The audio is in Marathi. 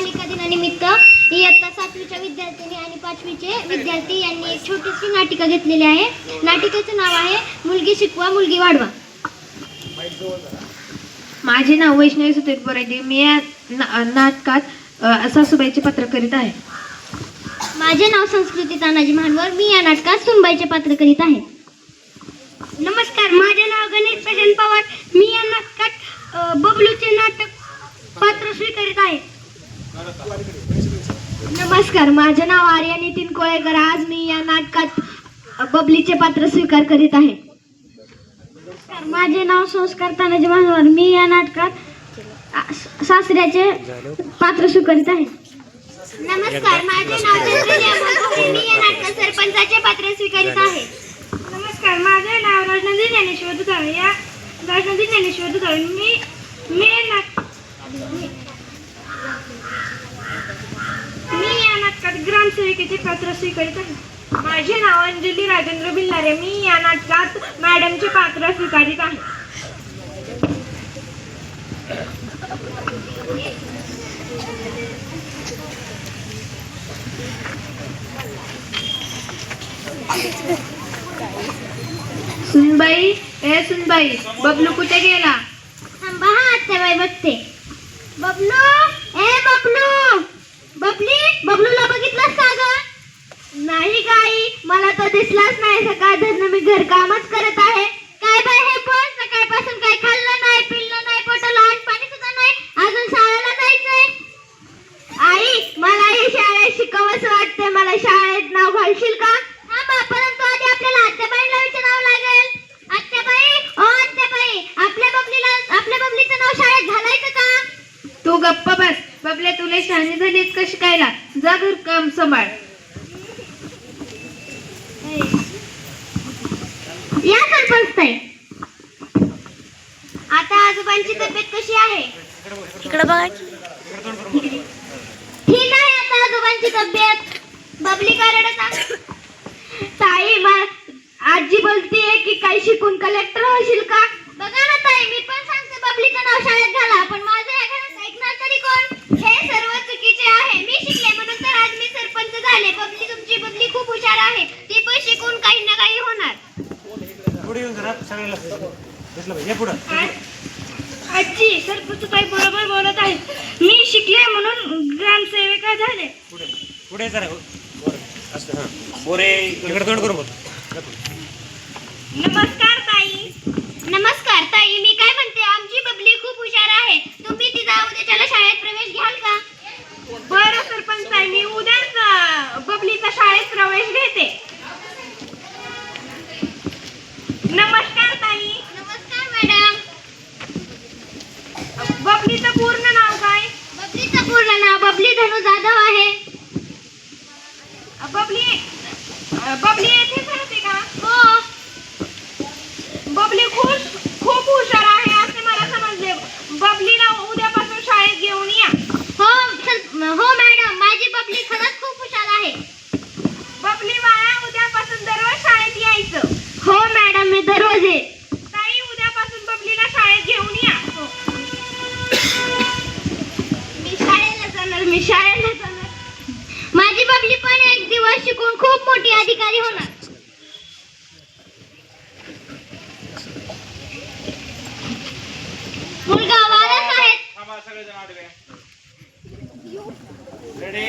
बालिका दिनानिमित्त इयत्ता 7वीच्या विद्यार्थिनी आणि 5वीचे विद्यार्थी यांनी एक छोटीशी नाटिका घेतलेली आहे. नाटिकेचं नाव आहे मुलगी शिकवा मुलगी वाढवा. माझे नाव वैष्णवी सुतेज बोराडे. मी या नाटकात सासूबाईचे पात्र करीत आहे. माझे नाव संस्कृती तानाजी महानवर. मी या नाटकात सुनबाईचे पात्र करीत आहे. नमस्कार, माझे नाव गणेश प्रशांत पवार. मी या नाटकात बबलूचे नाटक पात्र स्वीकारत आहे. नमस्कार, माझे नाव आर्या नितीन कोळेकर. आज मी या नाटकात बबलीचे पात्र स्वीकार करीत आहे. माझे नाव संस्कार तानाजी महानवर. मी या नाटकात सासऱ्याचे पात्र स्वीकारत आहे. नमस्कार, माझे नाव चंद्रलीला मोहरे. मी या नाटकात सरपंचाचे पात्र स्वीकारित आहे. नमस्कार, माझे नाव राजनंदी ज्ञानेश्वर दुधाळे. मी या नाटकात ग्रामसेविकेचे पात्र स्वीकारत आहे. माझे नाव अंजली राजेंद्र बिल्लारे. मी या नाटकात मॅडमचे पात्र स्वीकारित आहे. सुनबाई, सुनबाई, बबलू कुठे गेला? थांबा हा आत्याबाई बघते. बबलू, बबलूला बघितलंस का ग? नाही गाई, मला तर दिसलाच नाही. सकाळपासून मी घरकामच करत आहे. काय बाय हे पण सकाळपासून काय खाल्लं नाही, पिल्लं नाही, पोटाला आठ पाणी सुद्धा नाही, अजून शाळेला जायचंय. आई, मला ही शाळेत शिकवच वाटते. मला शाळेत नाव घालशील का? थांबा, परंतु आधी आपल्याला आत्याबाईंना विचारावं लागेल. आत्याबाई, आपल्या बबलीचं नाव शाळेत घालायचं का? तू गप्प बस. बबले, तुला शहाणी झालीच का शिकायला? जा घरकाम सांभाळ. या सरपंच ताई, आता आजोबांची तब्येत कशी आहे? इकडे बघा. ठीक आहे आता आजोबांची तब्येत. बबली का रडत आहे? ताई, आजी बोलतीये की काही शिकून कलेक्टर होशील का? बघा ना ताई, मी पण सांगते बबलीचं नाव शाळेत घाला, पण माझं या घरात ऐकणार तरी कोण? हे सर्व चुकीचे आहे. मी शिकले म्हणून तर आज मी सरपंच झाले. तुमची बबली खूप हुशार आहे. ती पण शिकून काही ना काही होणार. आजी, सरपंच ताई बरोबर बोलत आहे. मी शिकले म्हणून ग्रामसेविका झाले. पुढे जरा बोरे इकडे तोंड करून बोल. नमस्कार ताई. नमस्कार ताई, मी काय म्हणते, आमची बबली खूप हुशार आहे. तुम्ही तिचा उद्याच्याला शाळेत प्रवेश घ्याल का? बरं सरपंच ताई, मी उद्याच बबलीचा शाळेत प्रवेश घेते. नमस्कार ताई. नमस्कार मॅडम. बबलीचं पूर्ण नाव काय? बबलीचं पूर्ण नाव बबली धनु जाधव आहे. बबली येथेच राहते का? हो. बबली खूप हुशार आहे असे मला समजले. बबलीला उद्यापासून शाळेत घेऊन या. हो मॅडम, माझी बबली खरंच खूप हुशार आहे. बबली बाळा, उद्यापासून दररोज शाळेत यायचं. हो मॅडम, मी दररोज ये. ताई, उद्यापासून बबलीला शाळेत घेऊन या. मी शाळेला जाणार. माझी बबली पण एक दिवस शिकून खूप मोठी अधिकारी होणार. मुलगा वारस आहे. थांबा, सगळेजण आडवे. रेडी,